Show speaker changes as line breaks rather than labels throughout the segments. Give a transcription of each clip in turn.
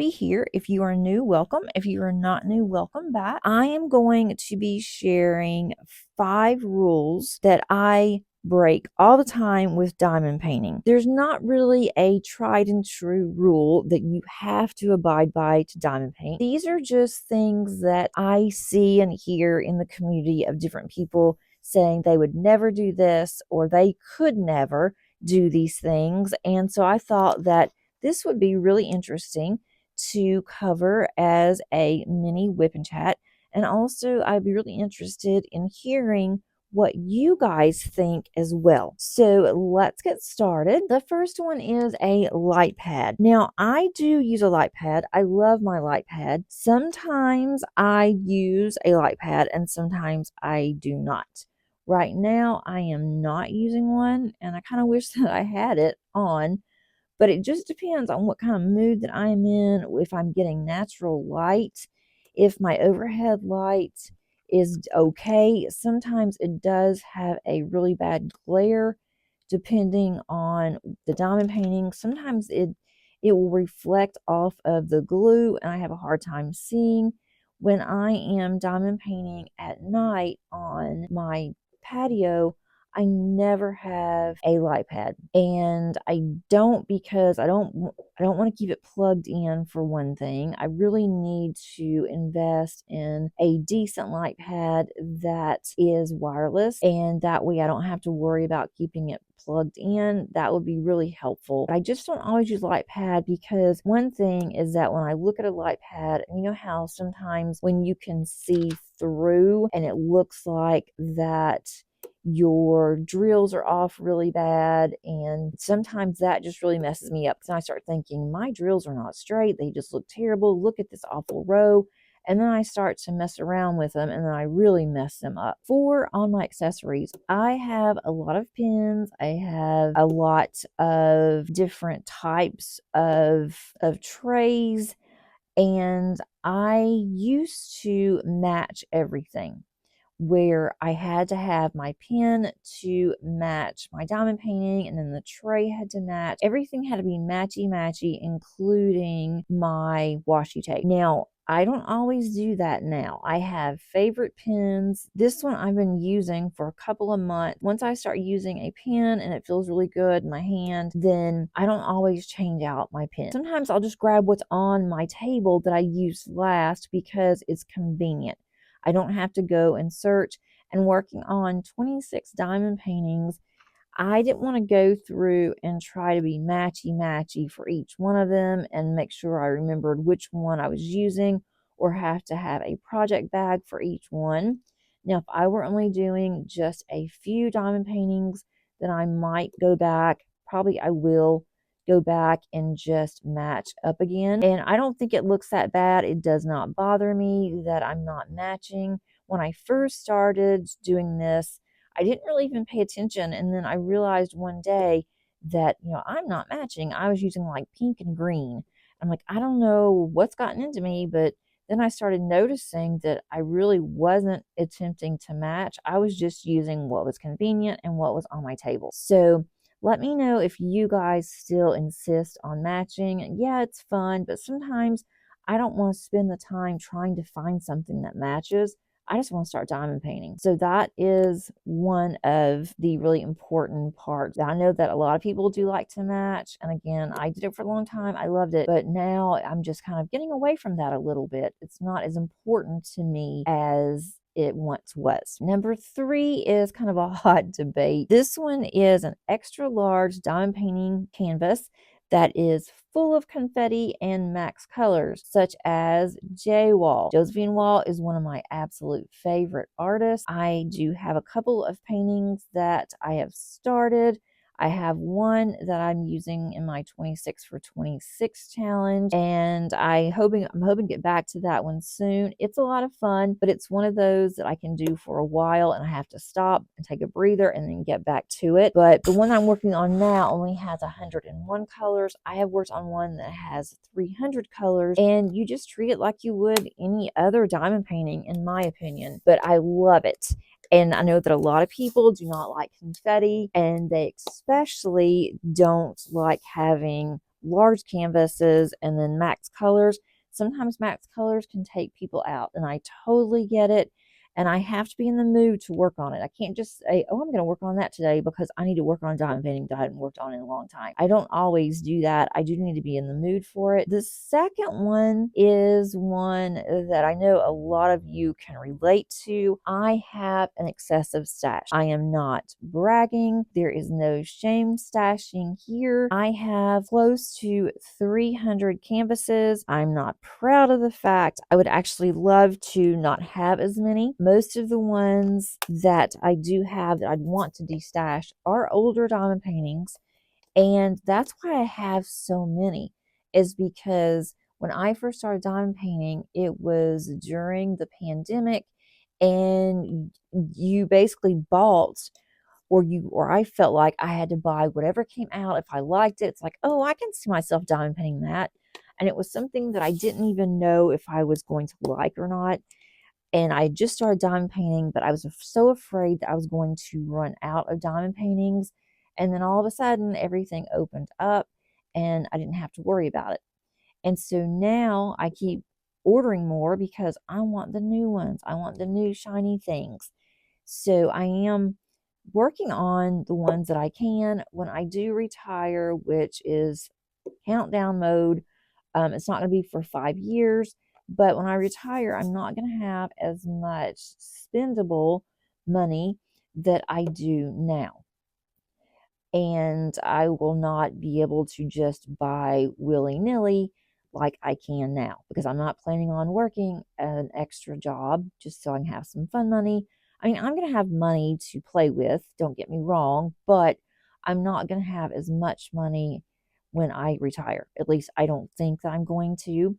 everybody here. If you are new, welcome. If you are not new, welcome back. I am going to be sharing 5 rules that I break all the time with diamond painting. There's not really a tried and true rule that you have to abide by to diamond paint. These are just things that I see and hear in the community of different people saying they would never do this or they could never do these things. And so I thought that this would be really interesting to cover as a mini whip and chat. And also, I'd be really interested in hearing what you guys think as well. So let's get started. The first one is a light pad. Now, I do use a light pad. I love my light pad. Sometimes I use a light pad and sometimes I do not. Right now, I am not using one, and I kind of wish that I had it on, but it just depends on what kind of mood that I'm in, if I'm getting natural light, if my overhead light is okay. Sometimes it does have a really bad glare depending on the diamond painting. Sometimes it will reflect off of the glue, and I have a hard time seeing. When I am diamond painting at night on my patio, I never have a light pad, and I don't because I don't want to keep it plugged in. For one thing, I really need to invest in a decent light pad that is wireless, and that way I don't have to worry about keeping it plugged in. That would be really helpful. But I just don't always use light pad because one thing is that when I look at a light pad, you know how sometimes when you can see through and it looks like that your drills are off really bad, and sometimes that just really messes me up because I start thinking my drills are not straight, they just look terrible, look at this awful row, and then I start to mess around with them and then I really mess them up. For on my accessories, I have a lot of pins, I have a lot of different types of trays, and I used to match everything, where I had to have my pen to match my diamond painting, and then the tray had to match. Everything had to be matchy-matchy, including my washi tape. Now, I don't always do that now. I have favorite pens. This one I've been using for a couple of months. Once I start using a pen and it feels really good in my hand, then I don't always change out my pen. Sometimes I'll just grab what's on my table that I used last because it's convenient. I don't have to go and search. And working on 26 diamond paintings, I didn't want to go through and try to be matchy-matchy for each one of them and make sure I remembered which one I was using, or have to have a project bag for each one. Now, if I were only doing just a few diamond paintings, then I might go back. Probably I will go back and just match up again. And I don't think it looks that bad. It does not bother me that I'm not matching. When I first started doing this, I didn't really even pay attention. And then I realized one day that, I'm not matching. I was using like pink and green. I'm like, I don't know what's gotten into me, but then I started noticing that I really wasn't attempting to match. I was just using what was convenient and what was on my table. So let me know if you guys still insist on matching. Yeah, it's fun, but sometimes I don't want to spend the time trying to find something that matches. I just want to start diamond painting. So that is one of the really important parts. I know that a lot of people do like to match. And again, I did it for a long time. I loved it. But now I'm just kind of getting away from that a little bit. It's not as important to me as it once was. Number 3 is kind of a hot debate. This one is an extra large diamond painting canvas that is full of confetti and max colors, such as J Wall. Josephine Wall is one of my absolute favorite artists. I do have a couple of paintings that I have started. I have one that I'm using in my 26 for 26 challenge, and I'm hoping to get back to that one soon. It's a lot of fun, but it's one of those that I can do for a while and I have to stop and take a breather and then get back to it. But the one I'm working on now only has 101 colors. I have worked on one that has 300 colors, and you just treat it like you would any other diamond painting, in my opinion. But I love it. And I know that a lot of people do not like confetti, and they especially don't like having large canvases and then max colors. Sometimes max colors can take people out, and I totally get it. And I have to be in the mood to work on it. I can't just say, oh, I'm going to work on that today because I need to work on diamond painting that I haven't worked on in a long time. I don't always do that. I do need to be in the mood for it. The second one is one that I know a lot of you can relate to. I have an excessive stash. I am not bragging. There is no shame stashing here. I have close to 300 canvases. I'm not proud of the fact. I would actually love to not have as many. Most of the ones that I do have that I'd want to destash are older diamond paintings, and that's why I have so many, is because when I first started diamond painting, it was during the pandemic, and you basically bought, or I felt like I had to buy whatever came out. If I liked it, it's like, oh, I can see myself diamond painting that. And it was something that I didn't even know if I was going to like or not. And I just started diamond painting, but I was so afraid that I was going to run out of diamond paintings. And then all of a sudden, everything opened up and I didn't have to worry about it. And so now I keep ordering more because I want the new ones. I want the new shiny things. So I am working on the ones that I can. When I do retire, which is countdown mode, it's not going to be for 5 years. But when I retire, I'm not going to have as much spendable money that I do now. And I will not be able to just buy willy-nilly like I can now, because I'm not planning on working an extra job just so I can have some fun money. I mean, I'm going to have money to play with, don't get me wrong, but I'm not going to have as much money when I retire. At least I don't think that I'm going to.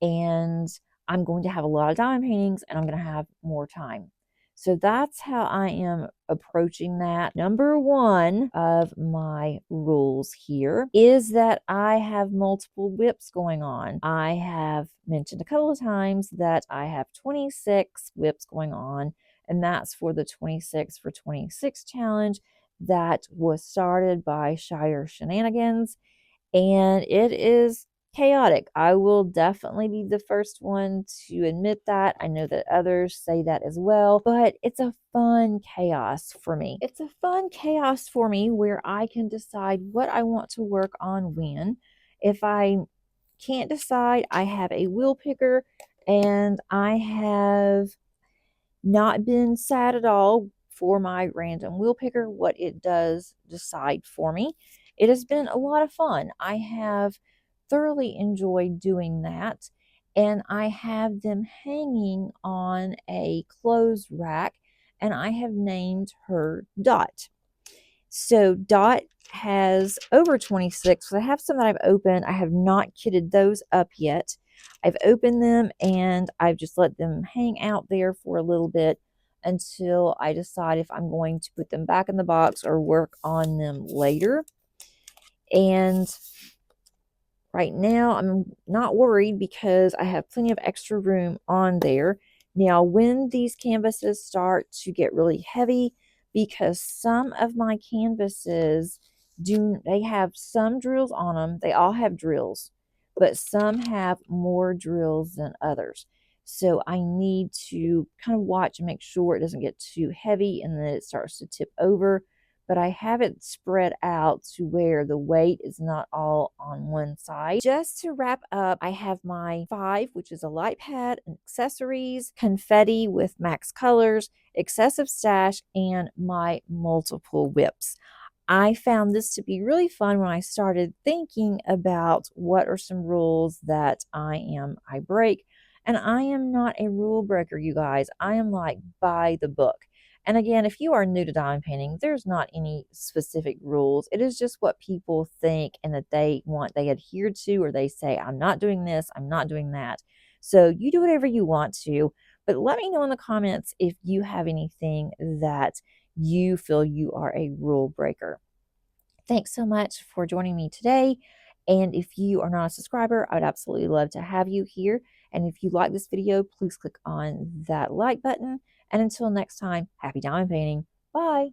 And I'm going to have a lot of diamond paintings and I'm going to have more time. So that's how I am approaching that. Number one of my rules here is that I have multiple whips going on. I have mentioned a couple of times that I have 26 whips going on, and that's for the 26 for 26 challenge that was started by Shire Shenanigans, and it is chaotic. I will definitely be the first one to admit that. I know that others say that as well, but it's a fun chaos for me. It's a fun chaos for me where I can decide what I want to work on when. If I can't decide, I have a wheel picker, and I have not been sad at all for my random wheel picker, what it does decide for me. It has been a lot of fun. I have thoroughly enjoyed doing that, and I have them hanging on a clothes rack, and I have named her Dot. So Dot has over 26. So I have some that I've opened. I have not kitted those up yet. I've opened them and I've just let them hang out there for a little bit until I decide if I'm going to put them back in the box or work on them later. And right now, I'm not worried because I have plenty of extra room on there. Now, when these canvases start to get really heavy, because some of my canvases they have some drills on them. They all have drills, but some have more drills than others. So I need to kind of watch and make sure it doesn't get too heavy and then it starts to tip over. But I have it spread out to where the weight is not all on one side. Just to wrap up, I have my 5, which is a light pad, accessories, confetti with max colors, excessive stash, and my multiple whips. I found this to be really fun when I started thinking about what are some rules that I break. And I am not a rule breaker, you guys. I am like by the book. And again, if you are new to diamond painting, there's not any specific rules. It is just what people think and that they adhere to, or they say, I'm not doing this, I'm not doing that. So you do whatever you want to, but let me know in the comments if you have anything that you feel you are a rule breaker. Thanks so much for joining me today. And if you are not a subscriber, I would absolutely love to have you here. And if you like this video, please click on that like button. And until next time, happy diamond painting. Bye.